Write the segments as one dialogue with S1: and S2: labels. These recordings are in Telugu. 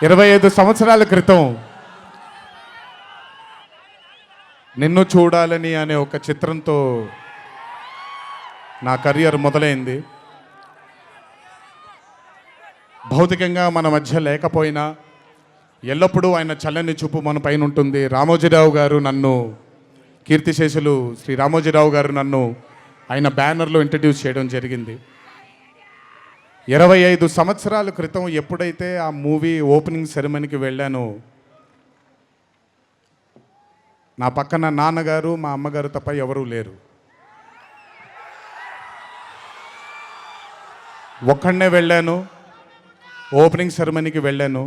S1: 25 సంవత్సరాల క్రితం నిన్ను చూడాలని అనే ఒక చిత్రంతో నా కెరియర్ మొదలైంది. భౌతికంగా మన మధ్య లేకపోయినా ఎల్లప్పుడూ ఆయన చల్లని చూపు మన పైన ఉంటుంది. రామోజీరావు గారు నన్ను, కీర్తిశేషులు శ్రీ రామోజీరావు గారు నన్ను ఆయన బ్యానర్లో ఇంట్రడ్యూస్ చేయడం జరిగింది. 25 సంవత్సరాల క్రితం ఎప్పుడైతే ఆ మూవీ ఓపెనింగ్ సెరమనీకి వెళ్ళానో, నా పక్కన నాన్నగారు మా అమ్మగారు తప్ప ఎవరూ లేరు. ఒక్కడనే వెళ్ళాను, ఓపెనింగ్ సెరమనీకి వెళ్ళాను.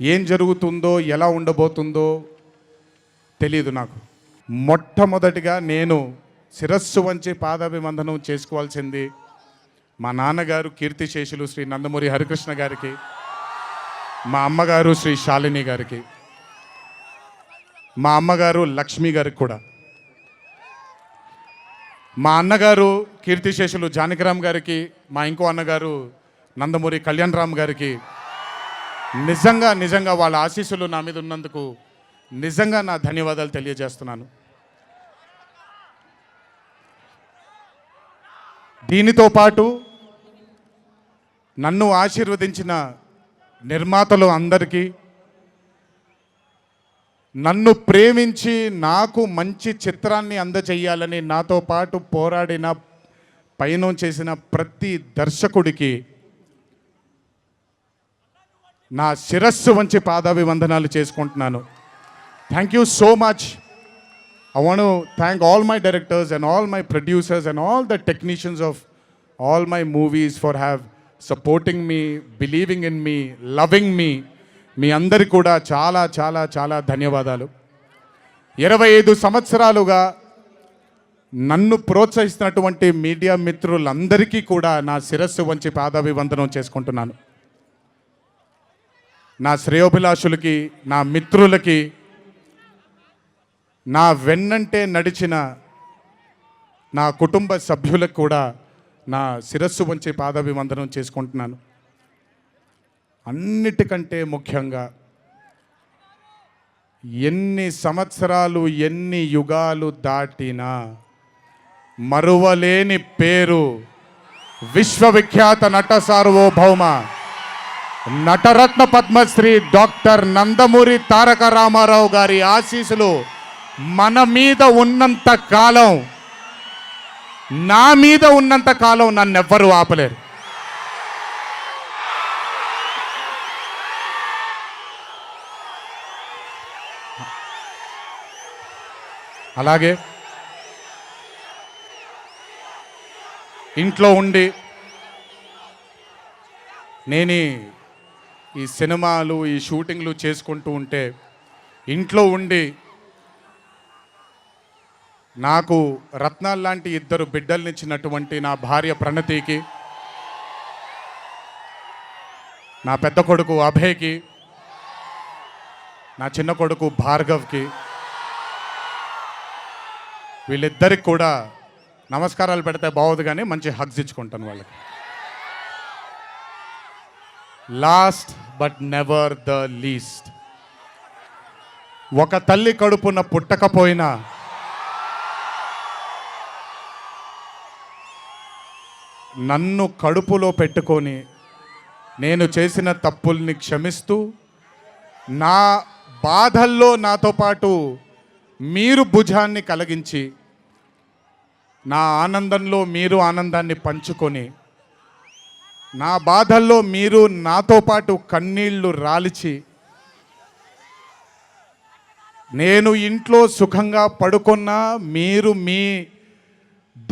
S1: ఏం జరుగుతుందో ఎలా ఉండబోతుందో తెలీదు నాకు. మొట్టమొదటిగా నేను శిరస్సు వంచి పాదాభివందనం చేసుకోవాల్సింది మా నాన్నగారు కీర్తిశేషులు శ్రీ నందమూరి హరికృష్ణ గారికి, మా అమ్మగారు శ్రీ శాలిని గారికి, మా అమ్మగారు లక్ష్మి గారికి కూడా. మా అన్నగారు కీర్తిశేషులు జానకిరామ్ గారికి, మా ఇంకో అన్నగారు నందమూరి కళ్యాణ్ రామ్ గారికి నిజంగా వాళ్ళ ఆశీస్సులు నా మీద ఉన్నందుకు నిజంగా నా ధన్యవాదాలు తెలియజేస్తున్నాను. దీనితో పాటు నన్ను ఆశీర్వదించిన నిర్మాతలు అందరికీ, నన్ను ప్రేమించి నాకు మంచి చిత్రాన్ని అందజేయాలని నాతో పాటు పోరాడిన, పయనం చేసిన ప్రతి దర్శకుడికి నా శిరస్సు వంచి పాదాభివందనాలు చేసుకుంటున్నాను. Thank you so much. I want to thank all my directors and all my producers and all the technicians of all my movies for supporting me, believing in me, loving me. మీ అందరికీ కూడా చాలా చాలా చాలా ధన్యవాదాలు. 25 సంవత్సరాలుగా నన్ను ప్రోత్సహిస్తున్నటువంటి మీడియా మిత్రులందరికీ కూడా నా శిరస్సు వంచి పాదాభివందనం చేసుకుంటున్నాను. నా శ్రేయోభిలాషులకి, నా మిత్రులకి, నా వెన్నంటే నడిచిన నా కుటుంబ సభ్యులకు కూడా నా శిరస్సు వంచి పాదాభివందనం చేసుకుంటున్నాను. అన్నిటికంటే ముఖ్యంగా ఎన్ని సంవత్సరాలు, ఎన్ని యుగాలు దాటినా మరువలేని పేరు విశ్వవిఖ్యాత నట సార్వభౌమ నటరత్న పద్మశ్రీ డాక్టర్ నందమూరి తారక రామారావు గారి ఆశీస్సులు మన మీద ఉన్నంత కాలం, నా మీద ఉన్నంత కాలం నన్నెవ్వరూ ఆపలేరు. అలాగే ఇంట్లో ఉండి నేను ఈ సినిమాలు, ఈ షూటింగ్లు చేసుకుంటూ ఉంటే, ఇంట్లో ఉండి నాకు రత్నాలు లాంటి 2 బిడ్డల్నిచ్చినటువంటి నా భార్య ప్రణతికి, నా పెద్ద కొడుకు అభయ్కి, నా చిన్న కొడుకు భార్గవ్కి, వీళ్ళిద్దరికి కూడా నమస్కారాలు పెడితే బాగోదు కానీ మంచి హగ్స్ ఇచ్చుకుంటాను వాళ్ళకి. Last but never the least, ఒక తల్లి కడుపున పుట్టకపోయినా నన్ను కడుపులో పెట్టుకొని నేను చేసిన తప్పుల్ని క్షమిస్తూ, నా బాధల్లో నాతో పాటు మీరు భుజాన్ని కలిగించి, నా ఆనందంలో మీరు ఆనందాన్ని పంచుకొని, నా బాధల్లో మీరు నాతో పాటు కన్నీళ్లు రాల్చి, నేను ఇంట్లో సుఖంగా పడుకున్నా మీరు మీ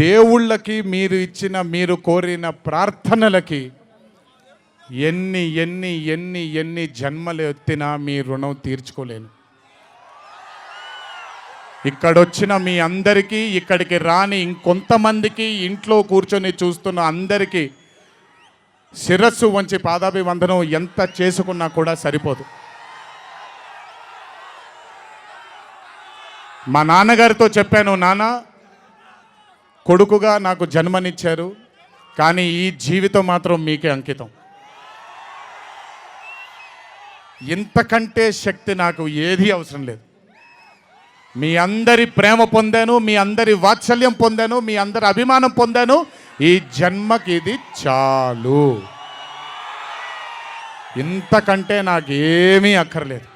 S1: దేవుళ్ళకి, మీరు ఇచ్చిన, మీరు కోరిన ప్రార్థనలకి ఎన్ని ఎన్ని ఎన్ని ఎన్ని జన్మలు ఎత్తినా మీ రుణం తీర్చుకోలేను. ఇక్కడొచ్చిన మీ అందరికీ, ఇక్కడికి రాని ఇంకొంతమందికి, ఇంట్లో కూర్చొని చూస్తున్న అందరికీ శిరస్సు వంచి పాదాభివందనం ఎంత చేసుకున్నా కూడా సరిపోదు. మా నాన్నగారితో చెప్పాను, నాన్న కొడుకుగా నాకు జన్మనిచ్చారు, కానీ ఈ జీవితం మాత్రం మీకే అంకితం. ఇంతకంటే శక్తి నాకు ఏది అవసరం లేదు. మీ అందరి ప్రేమ పొందాను, మీ అందరి వాత్సల్యం పొందాను, మీ అందరి అభిమానం పొందాను. ఈ జన్మకి ఇది చాలు. ఇంతకంటే నాకేమీ అక్కర్లేదు.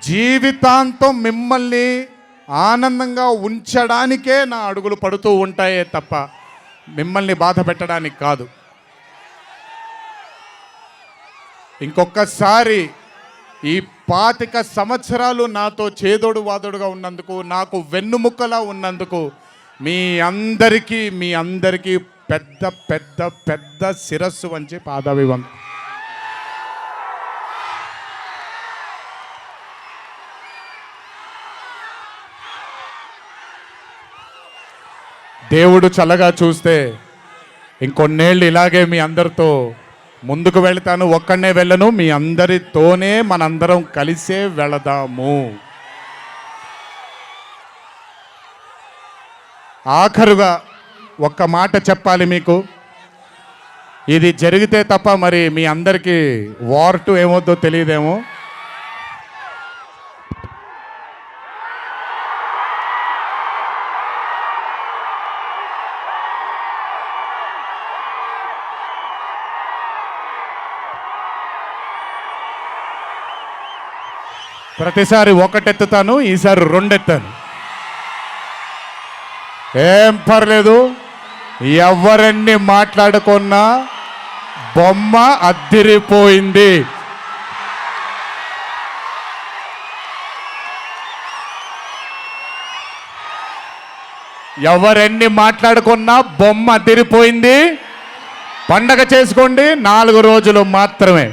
S1: జీవితాంతం మిమ్మల్ని ఆనందంగా ఉంచడానికే నా అడుగులు పడుతూ ఉంటాయే తప్ప మిమ్మల్ని బాధ పెట్టడానికి కాదు. ఇంకొకసారి ఈ 25 సంవత్సరాలు నాతో చేదోడు వాదోడుగా ఉన్నందుకు, నాకు వెన్నుముక్కలా ఉన్నందుకు మీ అందరికీ పెద్ద పెద్ద పెద్ద శిరస్సు వంచి పాదాభివందనం. దేవుడు చల్లగా చూస్తే ఇంకొన్నేళ్ళు ఇలాగే మీ అందరితో ముందుకు వెళ్తాను. ఒక్కడనే వెళ్ళను, మీ అందరితోనే మనందరం కలిసే వెళదాము. ఆఖరుగా ఒక్క మాట చెప్పాలి మీకు. ఇది జరిగితే తప్ప మరి మీ అందరికీ వార్ 2 ఏమవుద్దో తెలియదేమో. ప్రతిసారి ఒకటెత్తుతాను, ఈసారి 2 ఎత్తాను. ఏం పర్లేదు, ఎవరన్ని మాట్లాడుకున్నా బొమ్మ అద్దిరిపోయింది. ఎవరెన్ని మాట్లాడుకున్నా బొమ్మ అద్దిరిపోయింది. పండగ చేసుకోండి, 4 రోజులు మాత్రమే.